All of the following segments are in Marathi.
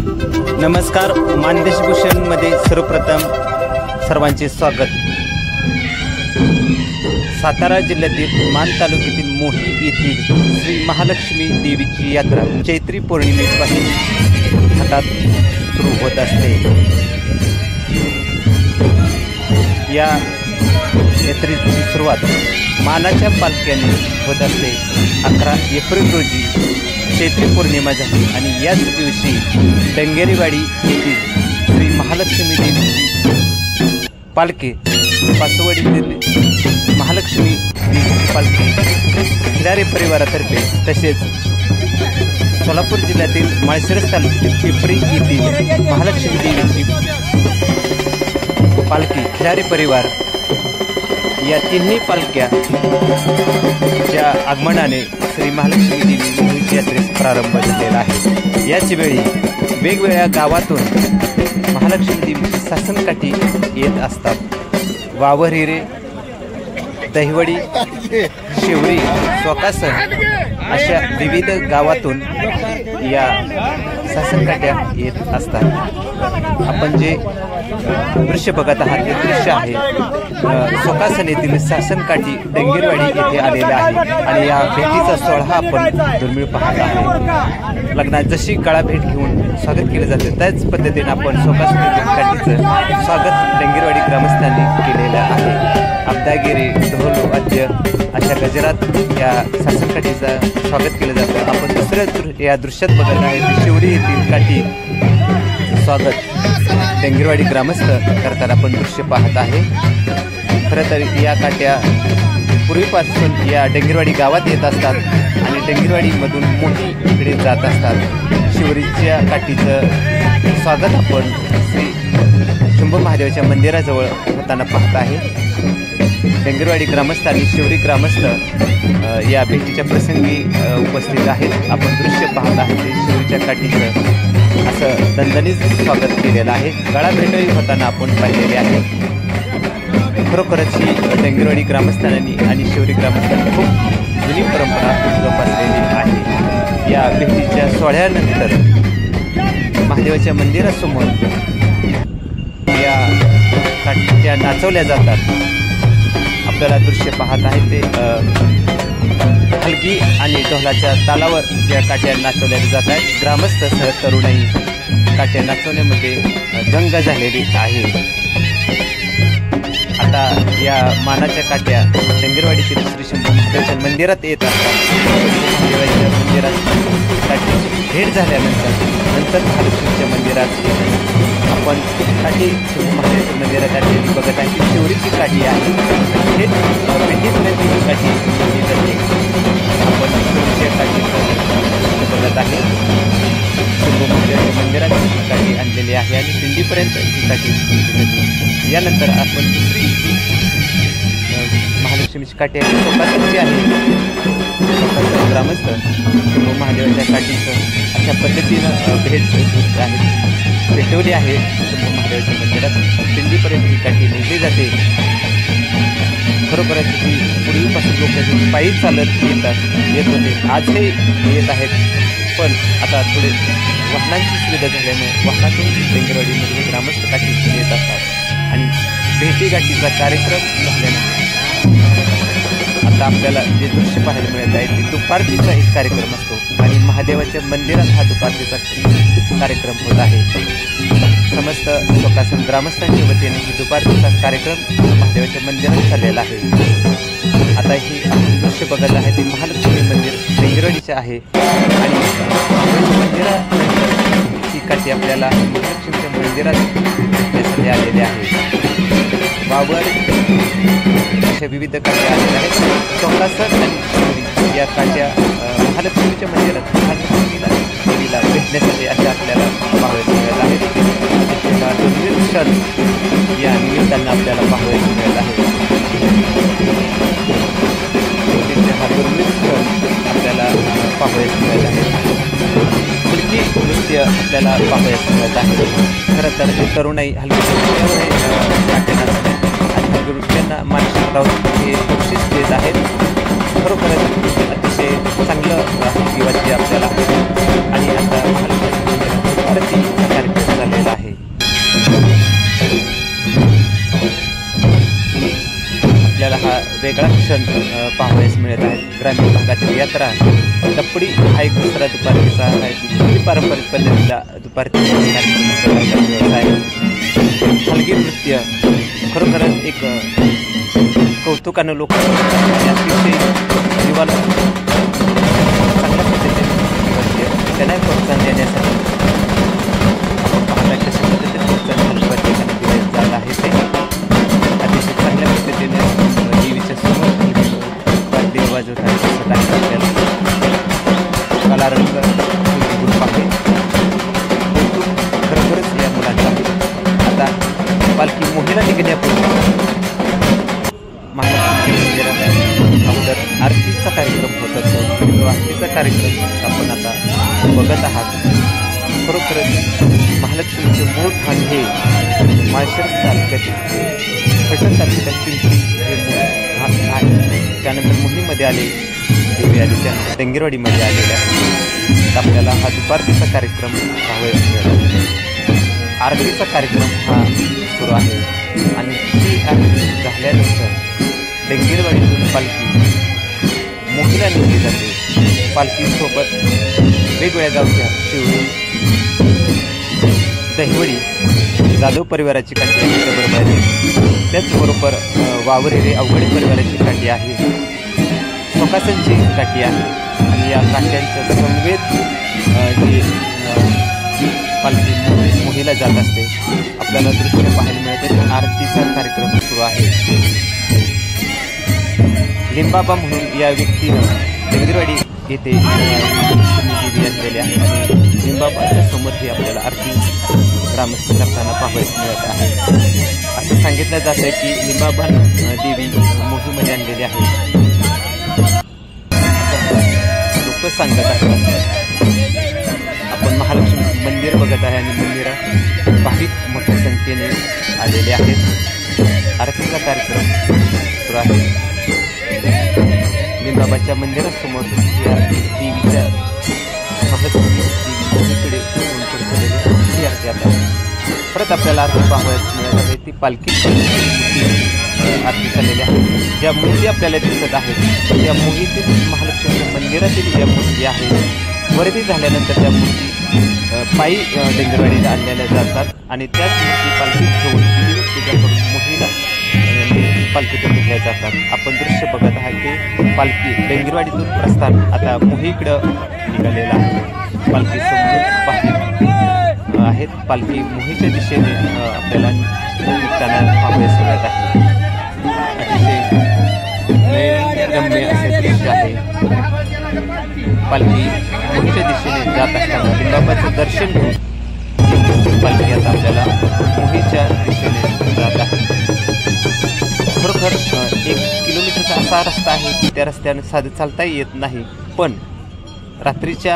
नमस्कार, मानदेशभूषणमध्ये सर्वप्रथम सर्वांचे स्वागत। सातारा जिल्ह्यातील मान तालुक्यातील मोही येथील श्री महालक्ष्मी देवीची यात्रा चैत्री पौर्णिमेपासून हातात सुरू होत असते। या यात्रेची सुरुवात मानाच्या पालख्याने होत असते। 11 एप्रिल रोजी चैत्री पौर्णिमा झाली आणि याच दिवशी डंगेरीवाडी येथील श्री महालक्ष्मी देवीची पालखी पाचवडीतील महालक्ष्मी देवीची पालखी खिलारे परिवारातर्फे तसेच सोलापूर जिल्ह्यातील माळशिरस तालुक्यातील पिंपरी येथील महालक्ष्मी देवीची पालखी खिलारे परिवार या तिन्ही पालख्याच्या आगमनाने श्री महालक्ष्मी देवी यात्रेस प्रारंभ झालेला आहे। याच वेळी वेगवेगळ्या गावातून महालक्ष्मी देवीची सासनकाठी येत असतात। वावरहिरे, दहिवडी, शेवरी, सोकासन अशा विविध गावातून या सासनकाठ्या येत असतात। आपण जे दृश्य बघत आहात ते दृश्य आहे सोकासन येथील सासनकाठी डंगेरवाडी येथे आलेला आहे आणि या भेटीचा सोहळा आपण दुर्मिळ पाहत आहोत। लग्नात जशी काळा भेट घेऊन स्वागत केले जाते त्याच पद्धतीने आपण सोकासन काठीचं स्वागत डंगेरवाडी ग्रामस्थांनी केलेलं आहे। अब्दागिरी, ढोल वाद्य अशा गजरात या सासनकाठीचं स्वागत केलं जातं। आपण दुसऱ्या या दृश्यात बघत आहे शिवरी येथील काठी स्वागत डंगेरवाडी ग्रामस्थ करताना आपण दृश्य पाहत आहे। खरं तर या काठ्या पूर्वीपासून या डंगेरवाडी गावात येत असतात आणि डंगेरवाडीमधून मोठी इकडे जात असतात। शिवरीच्या काठीचं स्वागत आपण श्री शंभू महादेवाच्या मंदिराजवळ होताना पाहत आहे। डंगेरवाडी ग्रामस्थ आणि शिवरी ग्रामस्थ या भेटीच्या प्रसंगी उपस्थित आहेत। आपण दृश्य पाहत आहे ते शिवरीच्या काठीचं असं दणदणीत स्वागत केलेलं आहे। गळा भेटही होताना आपण पाहिलेले आहे। खरोखरच ही डंगेरवाडी ग्रामस्थांनी आणि शिवरी ग्रामस्थांनी खूप जुनी परंपरा जोपासलेली आहे। या भेटीच्या सोहळ्यानंतर महादेवाच्या मंदिरासमोर या काठ्या नाचवल्या जातात। आपल्याला दृश्य पाहत आहे ते हलगी आणि ढोलाच्या तालावर ज्या काठ्या नाचवल्या जात आहेत। ग्रामस्थ सह तरुणाई काठ्या नाचवण्यामध्ये दंग झालेली आहे। आता या मानाच्या काठ्या डंगेरवाडीतील श्री शंभू महादेवाच्या मंदिरात येत असतात। महादेवाच्या मंदिरात काठीची भेट झाल्यानंतर महालक्ष्मीच्या मंदिरात आपण काठी शंभू महादेवाच्या मंदिरात आलेली बघत आहे। ती शिवरीची काठी आहे। हे पेटीपर्यंत ही काठी ठेवली जाते। आपण शिवरीच्या काठीचं बघत आहे। शंभू महादेवाच्या मंदिरात ही काठी आणलेली आहे आणि पिंडीपर्यंत ही काठी ठेवली जाते। यानंतर आपण दुसरी महालक्ष्मीची काठी आहे सोकासनची आहे। सोकासन ग्रामस्थ शंभू महादेवाच्या काठीचं अशा पद्धतीनं भेट आहे भेटवली आहे। शंभू महादेवाच्या मंदिरात पिंडीपर्यंत ही काठी नेली जाते। खरोखरच ही पूर्वीपासून लोक पायी चालत येत होते, आजही येत आहेत, पण आता थोडे वाहनांची सुविधा झाल्यामुळे वाहनातून डंगेरवाडीमध्ये ग्रामस्थ काठी येत असतात आणि भेटीगाठीचा कार्यक्रम झाल्यानंतर आता आपल्याला जे दृश्य पाहायला मिळत आहे ते दुपारतीचा एक कार्यक्रम असतो आणि महादेवाच्या मंदिरात हा दुपारतीचा कार्यक्रम होत आहे। समस्त सोकासन ग्रामस्थांच्या वतीने ही दुपारतीचा कार्यक्रम महादेवाच्या मंदिरात चाललेला आहे। आता ही दृश्य बघत आहे ते महालक्ष्मी मंदिर डंगेरवाडीचे आहे आणि मंदिरात ही काठी आपल्याला महालक्ष्मीच्या मंदिरात भेटण्यासाठी आलेली आहे। वावर अशा विविध काठ्या आलेल्या आहेत। सोकासन आणि शिवरी या काठ्या महालक्ष्मीच्या मंदिरात महालक्ष्मीला देवीला भेटण्यासाठी अशा आपल्याला पाहावयास मिळत आहेत। क्षण या निमित्तानं आपल्याला पाहावयास मिळत आहे। हा दुर्मिळ क्षण आपल्याला पाहावयास मिळत आहे। हलकी नृत्य आपल्याला पाहावयास मिळत आहे। खरं तर हे तरुणाई हलकी नृत्यांना मानसिक राहून हे बक्षीस देत आहेत। खरोखरच अतिशय चांगलं वाद्य आपल्याला आणि आता वेगळा क्षण पाहावयास मिळत आहे. ग्रामीण भागातील यात्रा टप्पडी हा एक दुसरा दुपारचा आहे. पारंपरिक पद्धतीला दुपारची व्यवसाय हलगी नृत्य खरोखरच एक कौतुकानं लोक अतिशय जीवाला चांगल्या पद्धतीने त्यांना प्रोत्साहन देण्यासाठी आपण पाहता कशा पद्धतीने प्रोत्साहन प्रत्येकाने दिले जात आहे. ते अतिशय चांगल्या पद्धतीने देवीच्या समोर देव वाजवताना दिसत आहे. आपल्याला कलारंग ग्रुप आहे. खरोखरच या मुलांचा आता पालखी मोहिला निघण्यापूर्वी महालक्ष्मी मंदिरात अगोदर आरतीचा कार्यक्रम होत असतो. तो आरतीचा कार्यक्रम आपण आता बघत आहात. खरोखरच महालक्ष्मीचे मूळ ठाण हे माळशिरस तालुक्यातील फलटण तालुक्यातील हे मूळ आहे. त्यानंतर मोहीमध्ये आले देवी आली, त्यानंतर डेंगरवाडीमध्ये आलेल्या आपल्याला हा दुपारतीचा कार्यक्रम पाहावयास मिळाला. आरतीचा कार्यक्रम हा सुरू आहे आणि ही आरती झाल्यानंतर डेंगरवाडीतून पालखी मोहीला निघली जाते. पालखीसोबत वेगवेगळ्या गावच्या शिवडी, दहिवडी, जाधव परिवाराची काठी आहे बरोबर. त्याचबरोबर वावरेरे अवघडे परिवाराची काठी आहे, सोकासनची काठी आहे. आणि या काठ्यांच्या समवेत ही पालखी मोहीला जात असते. आपल्याला दृश्य पाहायला मिळते. आरतीचा कार्यक्रम सुरू आहे. लिंबाबा म्हणून या व्यक्तीनं डेंगरवाडी येथे देवी आणलेली आहे आणि लिंबाबाच्या समोर ही आपल्याला आरती ग्रामस्थ करताना पाहावयास मिळत आहे. असं सांगितलं जातं की लिंबाबा देवी मोहीमध्ये आणलेली आहे. लोक सांगत असतात. आपण महालक्ष्मी मंदिर बघत आहे आणि मंदिरात भाविक मोठ्या संख्येने आलेले आहेत. आरतीचा कार्यक्रम सुरू आहे. लिंबाबाच्या मंदिरासमोर या देवीच्या महालक्ष्मी देवीकडे ही आरती आता परत आपल्याला आरती पाहावयास मिळत आहे. ती पालखी आरती झालेली आहे. ज्या मूर्ती आपल्याला दिसत आहेत त्या मूर्तीतील महालक्ष्मीच्या मंदिरातील ज्या मूर्ती आहेत, वर्दी झाल्यानंतर त्या मूर्ती पायी डेंगरवाडीला आणलेल्या जातात आणि त्याच मूर्ती पालखी घेऊन विधिवत पूजा करून मोहीला पालखीतून निघल्या जातात. आपण दृश्य बघत आहात की पालखी डेंगरवाडीतून प्रस्थान आता मोहीकडं निघालेला आहे. पालखी समोर पालखी आहेत. पालखी मोहीच्या दिशेने आपल्याला निघताना पाहावयास मिळत आहे. अतिशय रम्य असे दृश्य आहे. पालखी मोहीच्या दिशेने जात असताना लिंबाबाचं दर्शन घेऊन पालखी आता आपल्याला मोहीच्या दिशेने जात आहे. खरोखर 1 किलोमीटरचा असा रस्ता आहे की त्या रस्त्याने साधं चालता येत नाही. पण रात्रीच्या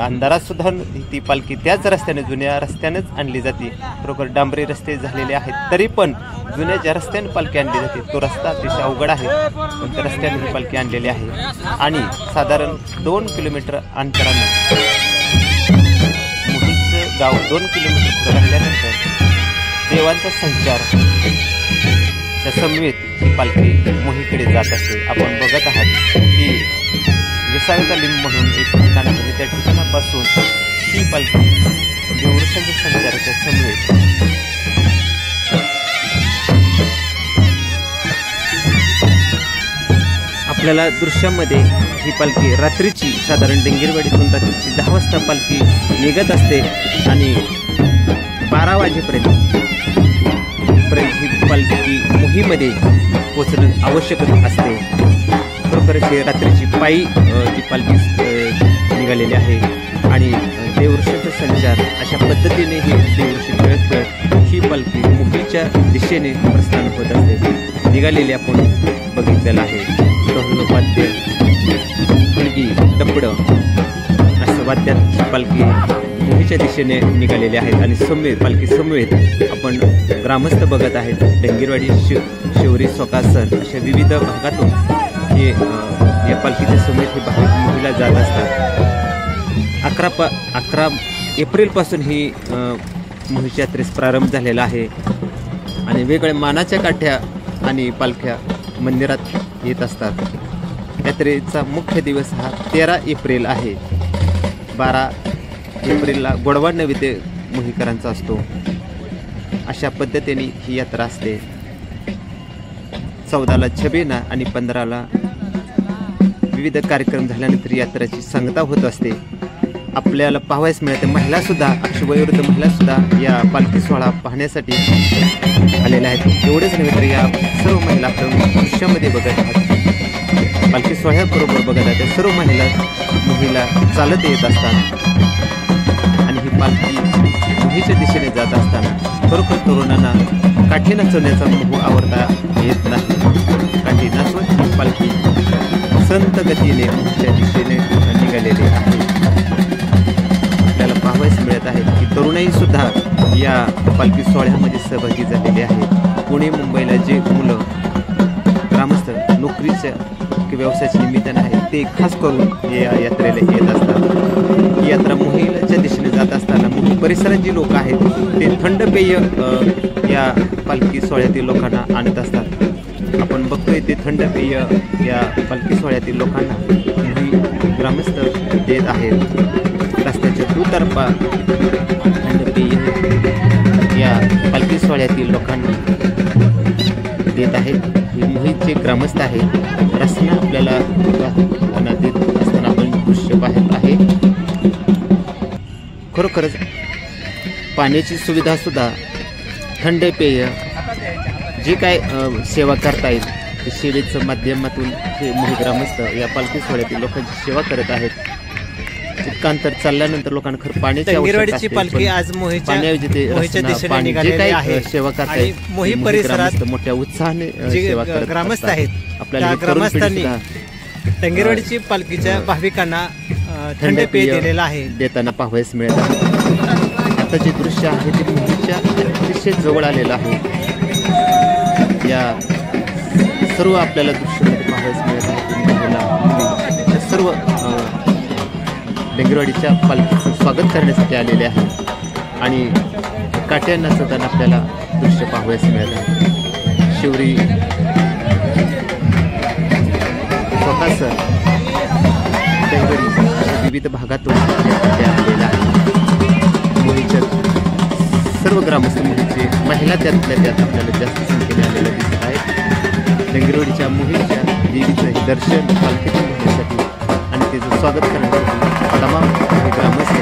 अंधारात सुद्धा ती पालखी त्याच रस्त्याने जुन्या रस्त्यानेच आणली जाते. खरोखर डांबरी रस्ते झालेले आहेत तरी पण जुन्या ज्या रस्त्याने पालखी आणली जाते तो रस्ता अतिशय अवघड आहे. पण त्या रस्त्याने ही पालखी आणलेली आहे आणि साधारण 2 किलोमीटर अंतरानं मोहीचं गाव 2 किलोमीटर पुढे राहिल्यानंतर देवांचा संचार त्या समवेत ही पालखी मोहीकडे जात असते. आपण बघत आहात की विसाव्याचा लिंब म्हणून एक ठिकाण आहे. त्या ठिकाणापासून ही पालखी देवृषांच्या संचाराच्या समवेत आपल्याला दृश्यामध्ये ही पालखी रात्रीची साधारण डेंगरवाडीतून रात्रीची 10 वाजता पालखी निघत असते आणि 12 वाजेपर्यंत ही पालखी मोहीमध्ये पोचणं आवश्यक असते. खरोखरच हे रात्रीची पायी ती पालखी निघालेली आहे आणि देवऋषीचा संचार अशा पद्धतीने ही देवऋषी खेळत खेळत ही पालखी मोहीच्या दिशेने प्रस्थान होत असते. निघालेली आपण बघितलेलं आहे. ढोलवाद्य, फुलगी, डपडं असं वाद्यात ही पालखी मोहीच्या दिशेने निघालेले आहेत आणि समवेत पालखी समवेत आपण ग्रामस्थ बघत आहेत. डेंगरवाडी, शिवरी, सोकासन अशा विविध भागातून हे या पालखीच्या समवेत हे भाविक मोहीला जात असतात. 11 एप्रिलपासून ही मोहीच्या यात्रेस प्रारंभ झालेला आहे आणि वेगवेगळ्या मानाच्या काठ्या आणि पालख्या मंदिरात येत असतात. यात्रेचा मुख्य दिवस हा 13 एप्रिल आहे. 12 एप्रिलला गोडवा नैवेद्य मोहीकरांचा असतो. अशा पद्धतीने ही यात्रा असते. 14ला छबिना आणि 15ला विविध कार्यक्रम झाल्यानंतर यात्रेची सांगता होत असते. आपल्याला पाहावयास मिळते महिलासुद्धा, वयोवृद्ध महिलासुद्धा या पालखी सोहळा पाहण्यासाठी आलेल्या आहेत. एवढेच नव्हे तर या सर्व महिला आपण दृश्यामध्ये बघत आहात. पालखी सोहळ्याबरोबर बघत आहात त्या सर्व महिला चालत येत असतात आणि ही पालखी मोहीच्या दिशेने जात असताना खरोखर तरुणांना काठी नाचवण्याचा मोह आवडता येत नाही. काठी नाचवत ही पालखी संत गतीने मोहीच्या दिशेने निघालेली आहे. आपल्याला पाहावयास मिळत आहे की तरुणाई सुद्धा या पालखी सोहळ्यामध्ये सहभागी झालेले आहेत. पुणे मुंबईला जे मुलं ग्रामस्थ नोकरीच्या व्यवसायाच्या निमित्ताने आहेत ते खास करून या यात्रेला येत असतात. ही यात्रा मोहीच्या दिशेने जात असताना मोही परिसरात जी लोक आहेत ते थंड पेय या पालखी सोहळ्यातील लोकांना आणत असतात. आपण बघतोय ते थंड पेय या पालखी सोहळ्यातील लोकांना मोही ग्रामस्थ देत आहेत. रस्त्याच्या दुतर्फा थंड पेय या पालखी सोहळ्यातील लोकांना देत आहेत. हे मोहीचे ग्रामस्थ आहेत. रस्त्याने आपल्याला देत असताना आपण दृश्य पाहत आहे. खरोखरच पाण्याची सुविधा सुद्धा, थंड पेय जे काय सेवा करतायत ते सेवेचं माध्यमातून हे मोही ग्रामस्थ या पालखी सोहळ्यातील लोकांची सेवा करत आहेत. इतकांतर चालल्यानंतर लोकांना खरं पाण्याची आवश्यकता पालखी आज मोहीच्या दिशेने निघालेली आहे. सेवा करतायत मोही परिसरात मोठ्या उत्साहाने सेवा करत ग्रामस्थ आहेत. आपल्याला ग्रामस्थांनी टंगेरवाडीची पालखीच्या भाविकांना थंड पेय दिलेलं आहे देताना पाहावयास मिळत आहे. आता जे दृश्य आहे ते मोहीच्या अतिशय जवळ आलेलं आहे. या सर्व आपल्याला दृश्यामध्ये पाहावयास मिळत आहे. सर्व डंगेरवाडीच्या पालखीचं स्वागत करण्यासाठी आलेले आहेत आणि काट्यांना सतत आपल्याला दृश्य पाहावयास मिळत आहे. शिवरी स्वतः सर डंगेरी विविध भागातून आलेला आहे. मोहीच्या सर्व ग्रामस्थ मोहीचे महिला त्यातल्या त्यात आपल्याला जास्त संख्येने आलेल्या दिसत आहेत. डंगेरवाडीच्या मोहीच्या देवीचं दर्शन पालखीतून घेण्यासाठी आणि त्याचं स्वागत करण्यासाठी तमाम ग्रामस्थ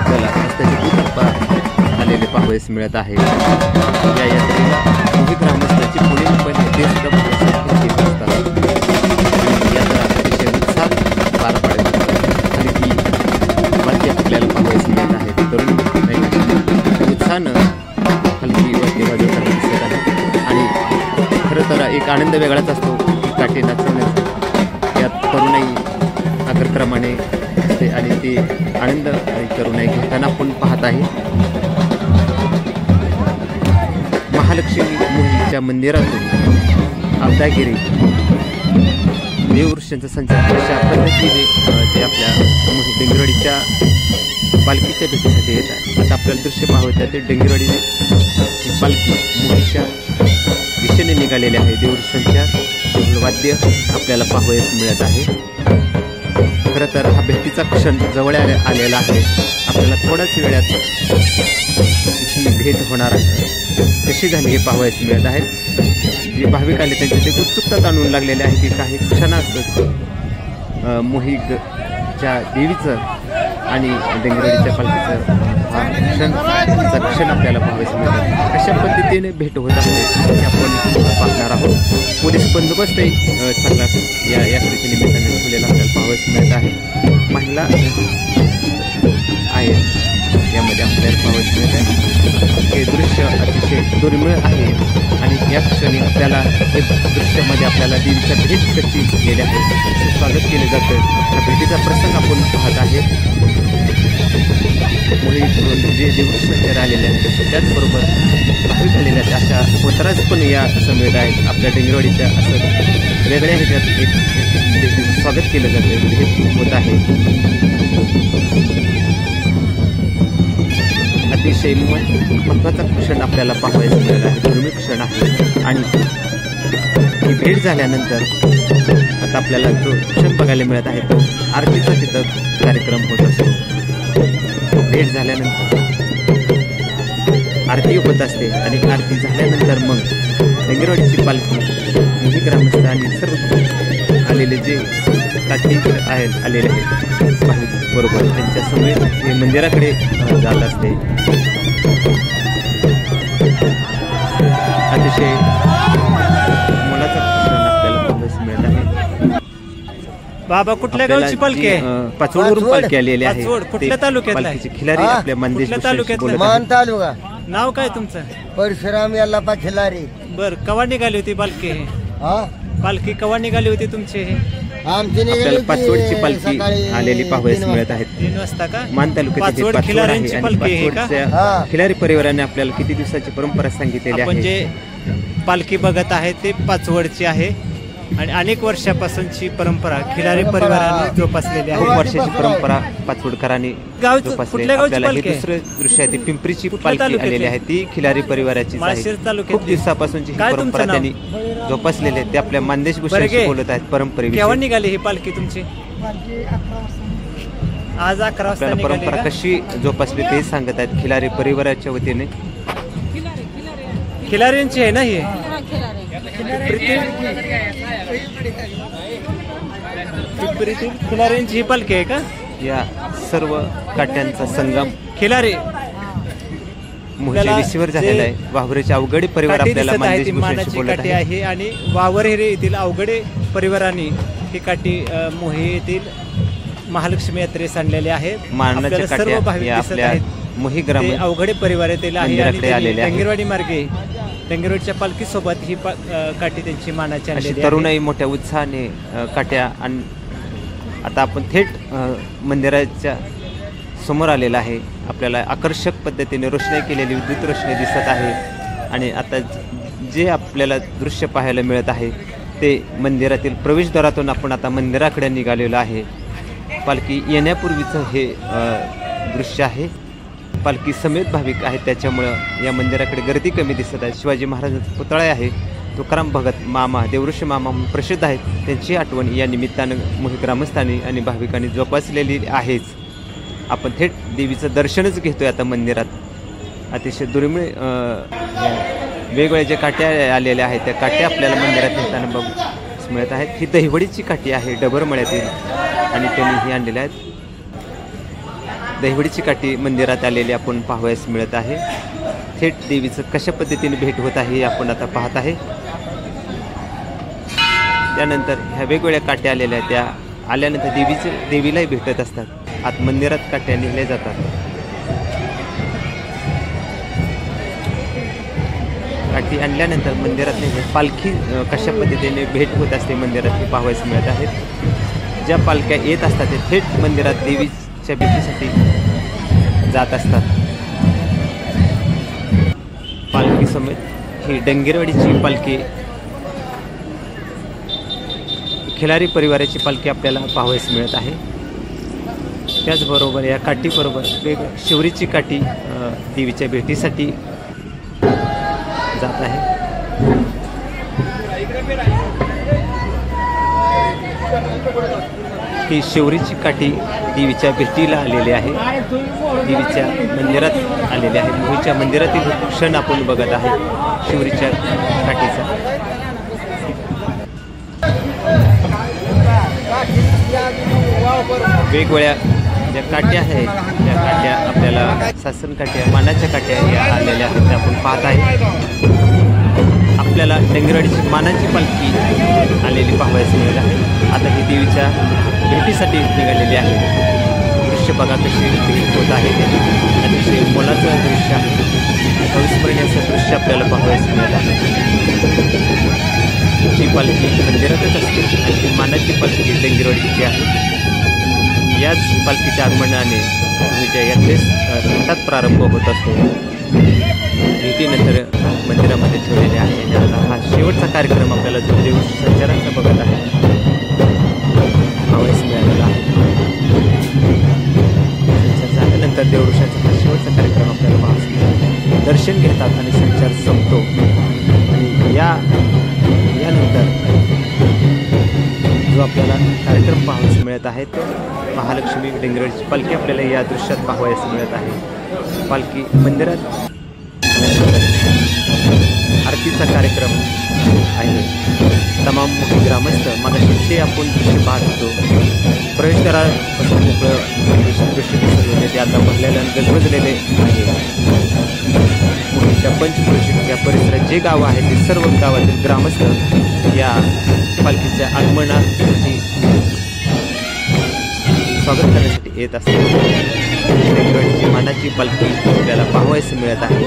त्याला रस्त्याच्या दुतर्फा आलेले पाहावयास मिळत आहे. या यात्रेला मोही ग्रामस्थांची पुणे मुंबई ते सुद्धा येत असतात. यात्रा अतिशय उत्साहात पार पाडत आणि ती पालखी आपल्याला पाहावयास मिळत आहे. तरुण उत्साहानं हलकी वरती वाजवताना दिसत आहे आणि खरं तर एक आनंद वेगळाच असतो की काठी नाचवण्याचा. यात तरुणाई आग्रक्रमाने असते आणि ते आनंद तरुणाई घेताना आपण पाहत आहे. महालक्ष्मी मोहीच्या मंदिरातून अवधागिरी देववृक्षांचा संचार अशा पद्धतीने ते आपल्या डंगेरवाडीच्या पालखीच्या भेटीसाठी येत आहे. आता आपल्याला दृश्य पाहत आहे ते डंगेरवाडी पालखी मोहीच्या दिशेने निघालेले आहे. देववृक्ष संचार वाद्य आपल्याला पाहावयास मिळत आहे. खरं तर हा भेटीचा क्षण जवळ आलेला आहे. आपल्याला थोड्याच वेळात ही भेट होणार आहे. कशी झाली हे पाहावयास मिळत आहेत. जे भाविक आले त्यांचे ते उत्सुकता जाणून लागलेले आहे की काही क्षणात मोहीच्या देवीचं आणि डंगेरवाडीच्या पालखीचं हा क्षण आपल्याला पाहावयास मिळतात. कशा पद्धतीने भेट होत आहे हे आपण पाहणार आहोत. पोलीस बंदोबस्तही चांगला या यात्रेच्या निमित्ताने ठेवलेला आपल्याला पाहावयास मिळत आहे. महिला आहेत यामध्ये आपल्याला पाहावयास मिळत आहे. हे दृश्य अतिशय दुर्मिळ आहे आणि या क्षणी आपल्याला हे दृश्यामध्ये आपल्याला देवीच्या भेट कशी गेल्या आहे स्वागत केले जातं. त्या भेटीचा प्रसंग आपण पाहत आहे. मुली जे देवदर्शनाचे राहिलेले आहेत त्याचबरोबर भाविक आलेल्या आहेत अशा होतराज पण या समेत आहेत. आपल्या डंगेरवाडीच्या असं वेगळ्या ह्याच्यात एक स्वागत केलं जातं हे होत आहे. अतिशय महत्त्वाचा क्षण आपल्याला पाहायचा मिळाला आहे. दुर्मिळ क्षण आहे आणि ही भेट झाल्यानंतर आता आपल्याला जो क्षण बघायला मिळत आहे तो आरतीचा तिथं कार्यक्रम होत असतो. भेट झाल्यानंतर आरती होत असते आणि आरती झाल्यानंतर मग डंगरवाडीची पालखी मोही ग्रामस्थ आणि सर्व आलेले जे काठी आहेत आलेले आहेत भाविक बरोबर त्यांच्या समेत हे मंदिराकडे जात असते. अतिशय मोलाचा क्षण आपल्याला पाहायला मिळत आहे. बाबा कुठल्या गावची पालखी आहे? पाचवडवरून पालखी आलेली आहे. पाचवड कुठल्या तालुक्यात पालखीची खिलारी आपल्या मंदेश तालुक्यात मान तालुका नाव काय तुमचं? परशुराम याल्लापा खिलारी. बर कवा निघाली होती पालखी? हा पालखी कवा निघाली होती तुमची? आमची आपल्याला पाचवडची पालखी आलेली पाहावयास मिळत आहेत. 3 वाजता का? मान तालुक्यात पाचवड खिलाऱ्यांची पालखी आहे का? हा. खिलारी परिवाराने आपल्याला किती दिवसाची परंपरा सांगितलेली आपण आहे. जे पालखी बघत आहे ते पाचवडची आहे आणि अनेक वर्षापासूनची परंपरा खिलारी परिवाराने जोपासलेली खूप आहे. वर्षाची परंपरा पाचवडकरांनी गावचं- जोपासली. कुठल्या गावची आपल्याला हे पालखी आहे? दुसरं दृश्य आहे. ती पिंपरीची कुठल्या पालखी तालुक्यातली? आलेली आहे ती खिलारी परिवाराची माळशेज आहे. तालुक्यातली. खूप दिवसापासूनची ही काय तुमचं परंपरा नाव? त्यांनी जोपासलेली आहे. ते आपल्या मानदेश बरं भूषणाशी गे. बोलत आहेत केव्हा परंपरेविषयी. निघाली ही पालखी तुमची? आज 11 वाजता आपल्याला निघाली परंपरा का? कशी जोपासली ते सांगत आहेत खिलारी परिवाराच्या वतीने. खिलाऱ्यांची आहे ना ही? पिंपरीतील खिलाऱ्यांची ही पालखी आहे का? या सर्व काट्यांचा संगम खिलारी मोहिच्या त्याला विशीवर जे झालेला आहे. वाघुरेचे अवघडे परिवार काठी आपल्याला दिसत आहे मानदेश ती भूषणाशी मानाची बोलत काठी आहे. आहे आणि वावरहेरे येथील अवघडे परिवाराने ही काठी मोही येथील महालक्ष्मी यात्रेस आणलेली आहे. मानाच्या आपल्याला सर्व काट्या भाविक या दिसत आपल्या आहेत मोही ते ग्राम अवघडे परिवार येथील आहे आणि मंदिराकडे आलेले आहे. डंगेरवाडी मार्गे डंगेरवाडीच्या पालखी सोबत ही काठी त्यांची मानाची अशी आणलेली आहे. तरुणाई मोठ्या उत्साहाने काट्या आणि आता आपण थेट मंदिराच्या समोर आलेला आहे. आपल्याला आकर्षक पद्धतीने रोषणाई केलेली विद्युत रोषणाई दिसत आहे आणि आता जे आपल्याला दृश्य पाहायला मिळत आहे ते मंदिरातील प्रवेशद्वारातून आपण आता मंदिराकडे निघालेलो आहे. पालखी येण्यापूर्वीचं हे दृश्य आहे. पालखी समेत भाविक आहेत त्याच्यामुळं या मंदिराकडे गर्दी कमी दिसत आहे. शिवाजी महाराजांचा पुतळा आहे. तुकाराम भगत मामा देवऋषी मामा म्हणून प्रसिद्ध आहेत. त्यांची आठवण या निमित्तानं मोही ग्रामस्थांनी आणि भाविकांनी जोपासलेली आहेच. आपण थेट देवीचं दर्शनच घेतोय आता मंदिरात. अतिशय दुर्मिळ वेगवेगळ्या ज्या काट्या आलेल्या आहेत त्या काट्या आपल्याला मंदिरात येताना बघू मिळत आहेत. ही दहिवडीची काठी आहे डबरमळ्यातील आणि त्यांनी ही आणलेल्या आहेत. दहिवडीची काठी मंदिरात आलेली आपण पाहावयास मिळत आहे. थेट देवीचं कशा पद्धतीने भेट होत आहे हे आपण आता पाहत आहे. त्यानंतर ह्या वेगवेगळ्या काट्या आलेल्या आहेत त्या आल्यानंतर देवीलाही भेटत असतात. आत मंदिरात काट्या नेल्या जातात. काठी आणल्यानंतर मंदिरात पालखी कशा पद्धतीने भेट होत असते मंदिरात हे पाहावयास मिळत आहेत. ज्या पालख्या येत असतात ते थेट मंदिरात देवीच्या भेटीसाठी जात असतात. पालखी समेत ही डंगेरवाडीची पालखी खिलारी परिवाराची पालखी आपल्याला पाहावयास मिळत आहे. त्याचबरोबर या काठीबरोबर शिवरीची काठी देवीच्या भेटीसाठी जात आहे. ही शिवरीची काठी देवीच्या भेटीला आलेली आहे. देवीच्या मंदिरात आलेली आहे. मोहीच्या मंदिरातील क्षण आपण बघत आहे शिवरीच्या काठीचा. वेगवेगळ्या ज्या काट्या आहेत त्या काट्या आपल्याला शासन काट्या मानाच्या काट्या या आलेल्या आहेत त्या आपण पाहत आहे. आपल्याला डंगेरवाडीची मानाची पालखी आलेली पाहावयास मिळत आहे. आता ही देवीच्या भेटीसाठी निघालेली आहे. दृश्य बघा कशी भेट होत आहे. अतिशय मोलाचं दृश्य आहे. अविस्मरणीय असं दृश्य आपल्याला पाहावयास मिळत आहे. ही पालखी मंदिरातच असते आणि ती मानाची पालखी डंगेरवाडीची आहे. याच पालखीच्या आगमनाने विजय यात्रेस रथात प्रारंभ होत असतो. भेटीनंतर मंदिरामध्ये ठेवलेले आहे. आणि आता हा शेवटचा कार्यक्रम आपल्याला जो देव संचारांचा बघत आहे पाहावयास मिळालेला आहे. संचार झाल्यानंतर देवऋषाचा हा शेवटचा कार्यक्रम आपल्याला पाहावयास मिळाला. दर्शन घेतात आणि संचार संपतो आणि यानंतर जो आपल्याला कार्यक्रम पाहायला मिळत आहे तो महालक्ष्मी डेंगरवाडीची पालखी आपल्याला या दृश्यात पाहावयास मिळत आहे. पालखी मंदिरात आरतीचा कार्यक्रम आहे. तमाम ग्रामस्थ मागाशी आपण दृश्य पाहत होतो. प्रवेशद्वारापासून मोकळं दृश्य दिसत होते ते आता भरलेलं आणि गजबजलेले आहे. मुलीच्या पंचक्रोशीत या परिसरात जे गावं आहेत ते सर्व गावातील ग्रामस्थ या पालखीच्या आगमनासाठी स्वागत करण्यासाठी येत असतात. डेंगरवाडीची मानाची पालखी आपल्याला पाहावयास मिळत आहे.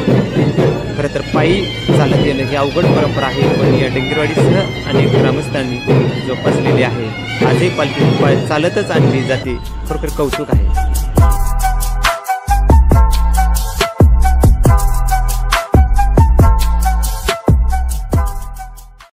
खरं तर पायी चालत येणं ही अवघड परंपरा आहे, पण या डेंगरवाडीसह अनेक ग्रामस्थांनी जोपासलेली आहे. आजही पालखी चालतच आणली जाते. खरोखर कौतुक आहे.